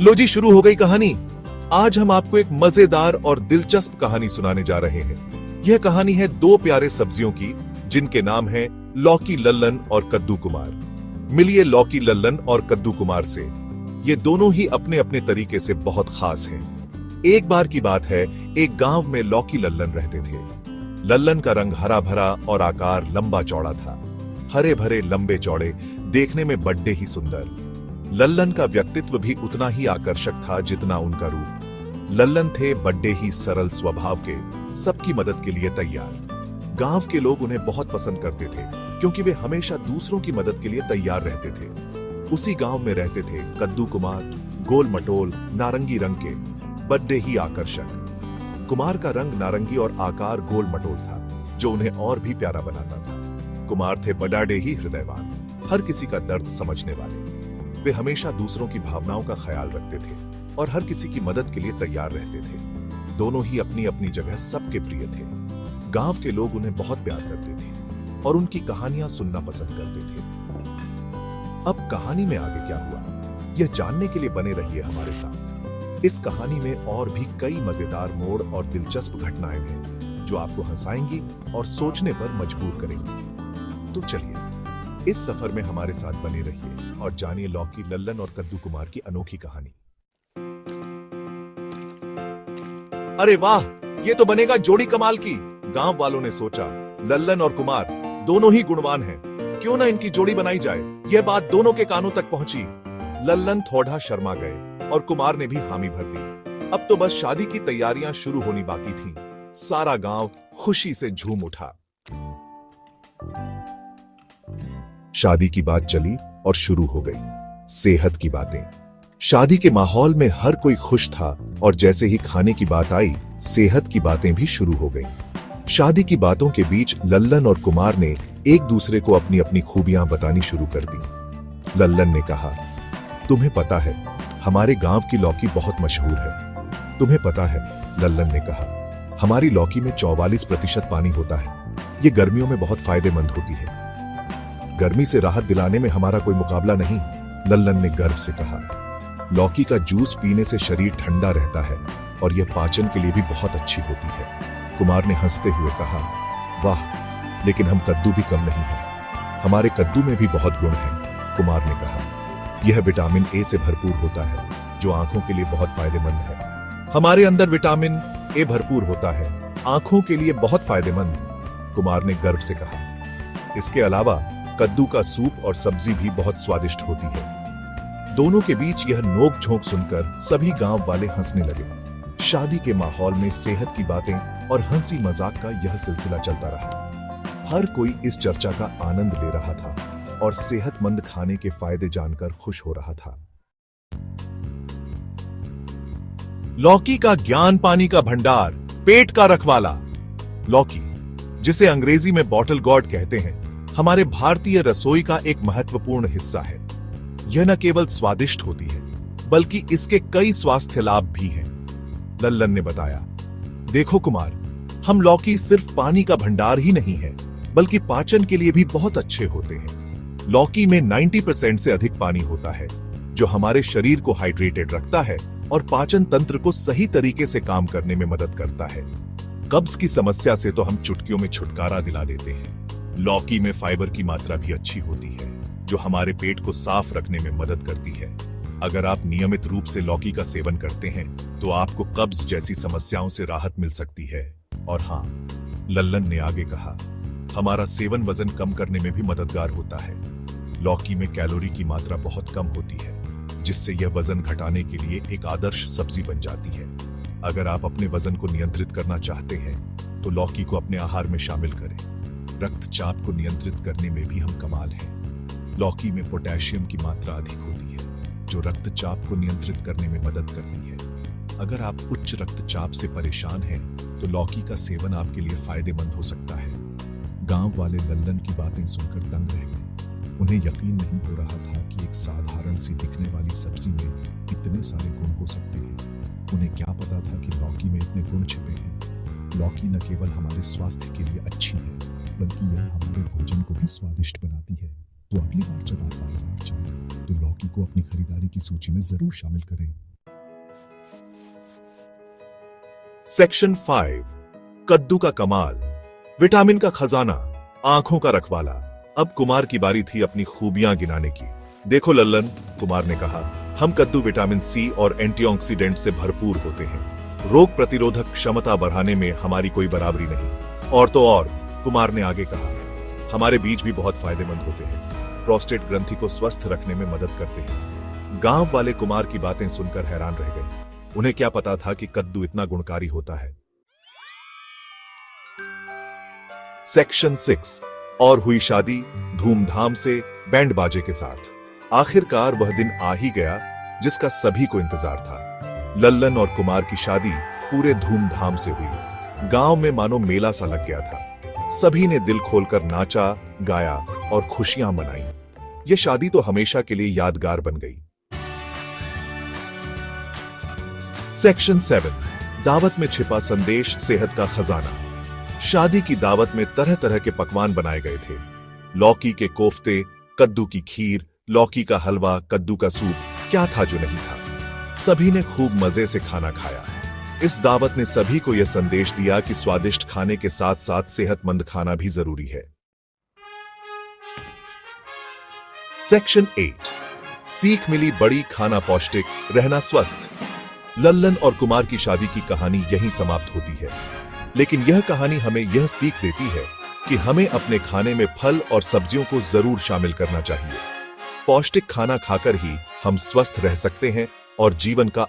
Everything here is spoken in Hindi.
लो जी, शुरू हो गई कहानी। आज हम आपको एक मजेदार और दिलचस्प कहानी सुनाने जा रहे हैं। यह कहानी है दो प्यारे सब्जियों की, जिनके नाम हैं लौकी लल्लन और कद्दू कुमार। मिलिए लौकी लल्लन और कद्दू कुमार से। ये दोनों ही अपने अपने तरीके से बहुत खास हैं। एक बार की बात है, एक गांव में लौकी लल्लन रहते थे। लल्लन का रंग हरा भरा और आकार लंबा चौड़ा था। हरे भरे लंबे चौड़े, देखने में बड्डे ही सुंदर। लल्लन का व्यक्तित्व भी उतना ही आकर्षक था जितना उनका रूप। लल्लन थे बड्डे ही सरल स्वभाव के, सबकी मदद के लिए तैयार। गांव के लोग उन्हें बहुत पसंद करते थे क्योंकि वे हमेशा दूसरों की मदद के लिए तैयार रहते थे। उसी गांव में रहते थे कद्दू कुमार, गोल मटोल नारंगी रंग के, बड्डे ही आकर्षक। कुमार का रंग नारंगी और आकार गोल मटोल था, जो उन्हें और भी प्यारा बनाता था। कुमार थे बड़ाडे ही हृदयवान, हर किसी का दर्द समझने वाले। वे हमेशा दूसरों की भावनाओं का ख्याल रखते थे और हर किसी की मदद के लिए तैयार रहते थे। दोनों ही अपनी अपनी जगह सबके प्रिय थे। गांव के लोग उन्हें बहुत प्यार करते थे और उनकी कहानियां सुनना पसंद करते थे। अब कहानी में आगे क्या हुआ, यह जानने के लिए बने रहिए हमारे साथ। इस कहानी में और भी कई मजेदार मोड़ और दिलचस्प घटनाएं हैं जो आपको हंसाएंगी और सोचने पर मजबूर करेंगी। तो चलिए, इस सफर में हमारे साथ बने रहिए और जानिए लौकी लल्लन और कद्दू कुमार की अनोखी कहानी। अरे वाह, ये तो बनेगा जोड़ी कमाल की, गांव वालों ने सोचा। लल्लन और कुमार दोनों ही गुणवान हैं, क्यों ना इनकी जोड़ी बनाई जाए। यह बात दोनों के कानों तक पहुंची। लल्लन थोड़ा शर्मा गए और कुमार ने भी हामी भर दी। अब तो बस शादी की तैयारियां शुरू होनी बाकी थीं। सारा गांव खुशी से झूम उठा। शादी की बात चली और शुरू हो गई सेहत की बातें। शादी के माहौल में हर कोई खुश था और जैसे ही खाने की बात आई, सेहत की बातें भी शुरू हो गईं। शादी की बातों के बीच लल्लन और कुमार ने एक दूसरे को अपनी अपनी खूबियां बतानी शुरू कर दी। लल्लन ने कहा, तुम्हें पता है हमारे गांव की लौकी बहुत मशहूर है। तुम्हें पता है, लल्लन ने कहा, हमारी लौकी में 44% पानी होता है। ये गर्मियों में बहुत फायदेमंद होती है। गर्मी से राहत दिलाने में हमारा कोई मुकाबला नहीं, लल्लन ने गर्व से कहा। लौकी का जूस पीने से शरीर ठंडा रहता है और यह पाचन के लिए भी बहुत अच्छी होती है। कुमार ने हंसते हुए कहा, वाह, लेकिन हम कद्दू भी कम नहीं हैं। हमारे कद्दू में भी बहुत गुण हैं। कुमार ने कहा, यह विटामिन ए से भरपूर होता है, जो आंखों के लिए बहुत फायदेमंद है। हमारे अंदर विटामिन ए भरपूर होता है, आंखों के लिए बहुत फायदेमंद, कुमार ने गर्व से कहा। इसके अलावा कद्दू का सूप और सब्जी भी बहुत स्वादिष्ट होती है। दोनों के बीच यह नोक झोंक सुनकर सभी गांव वाले हंसने लगे। शादी के माहौल में सेहत की बातें और हंसी मजाक का यह सिलसिला चलता रहा। हर कोई इस चर्चा का आनंद ले रहा था और सेहतमंद खाने के फायदे जानकर खुश हो रहा था। लौकी का ज्ञान पानी का भंडार, पेट का रखवाला। लौकी, जिसे अंग्रेजी में बॉटल गॉड कहते हैं, हमारे भारतीय रसोई का एक महत्वपूर्ण हिस्सा है। यह न केवल स्वादिष्ट होती है, बल्कि इसके कई स्वास्थ्य लाभ भी हैं। लल्लन ने बताया, देखो कुमार, हम लौकी सिर्फ पानी का भंडार ही नहीं है, बल्कि पाचन के लिए भी बहुत अच्छे होते हैं। लौकी में 90% से अधिक पानी होता है, जो हमारे शरीर को हाइड्रेटेड रखता है और पाचन तंत्र को सही तरीके से काम करने में मदद करता है। कब्ज की समस्या से तो हम चुटकियों में छुटकारा दिला देते हैं। लौकी में फाइबर की मात्रा भी अच्छी होती है, जो हमारे पेट को साफ रखने में मदद करती है। अगर आप नियमित रूप से लौकी का सेवन करते हैं, तो आपको कब्ज जैसी समस्याओं से राहत मिल सकती है। और हाँ, लल्लन ने आगे कहा, हमारा सेवन वजन कम करने में भी मददगार होता है। लौकी में कैलोरी की मात्रा बहुत कम होती है, जिससे यह वजन घटाने के लिए एक आदर्श सब्जी बन जाती है। अगर आप अपने वजन को नियंत्रित करना चाहते हैं, तो लौकी को अपने आहार में शामिल करें। रक्तचाप को नियंत्रित करने में भी हम कमाल हैं। लौकी में पोटेशियम की मात्रा अधिक होती है, जो रक्तचाप को नियंत्रित करने में मदद करती है। अगर आप उच्च रक्तचाप से परेशान हैं, तो लौकी का सेवन आपके लिए फायदेमंद हो सकता है। गांव वाले लल्लन की बातें सुनकर दंग रह गए। उन्हें यकीन नहीं हो रहा था कि एक साधारण सी दिखने वाली सब्जी में इतने सारे गुण हो सकते हैं। उन्हें क्या पता था कि लौकी में इतने गुण छिपे हैं। लौकी न केवल हमारे स्वास्थ्य के लिए अच्छी है, बल्कि यह हमारे भोजन को भी स्वादिष्ट बनाती है। तो अगली बार जब आप बाजार जाएं, तो लौकी को अपनी खरीदारी की सूची में जरूर शामिल करें। सेक्शन 5, कद्दू का कमाल, विटामिन का खजाना, आंखों का रखवाला। अब कुमार की बारी थी अपनी खूबियां गिनाने की। देखो लल्लन, कुमार ने कहा, हम कद्दू विटामिन सी और एंटीऑक्सीडेंट से भरपूर होते हैं। रोग प्रतिरोधक क्षमता बढ़ाने में हमारी कोई बराबरी नहीं। और तो और, कुमार ने आगे कहा, हमारे बीज भी बहुत फायदेमंद होते हैं। प्रोस्टेट ग्रंथि को स्वस्थ रखने में मदद करते हैं। गांव वाले कुमार की बातें सुनकर हैरान रह गए। उन्हें क्या पता था कि कद्दू इतना गुणकारी होता है। सेक्शन 6, और हुई शादी धूमधाम से बैंड बाजे के साथ। आखिरकार वह दिन आ ही गया जिसका सभी को इंतजार था। लल्लन और कुमार की शादी पूरे धूमधाम से हुई। गांव में मानो मेला सा लग गया था। सभी ने दिल खोलकर नाचा, गाया और खुशियां मनाई। यह शादी तो हमेशा के लिए यादगार बन गई। सेक्शन 7, दावत में छिपा संदेश, सेहत का खजाना। शादी की दावत में तरह तरह के पकवान बनाए गए थे। लौकी के कोफ्ते, कद्दू की खीर, लौकी का हलवा, कद्दू का सूप, क्या था जो नहीं था। सभी ने खूब मजे से खाना खाया। इस दावत ने सभी को यह संदेश दिया कि स्वादिष्ट खाने के साथ साथ सेहतमंद खाना भी जरूरी है। सेक्शन 8, सीख मिली बड़ी, खाना पौष्टिक, रहना स्वस्थ। लल्लन और कुमार की शादी की कहानी यहीं समाप्त होती है। लेकिन यह कहानी हमें यह सीख देती है कि हमें अपने खाने में फल और सब्जियों को जरूर शामिल करना चाहिए। पौष्टिक खाना खाकर ही हम स्वस्थ रह सकते हैं और जीवन का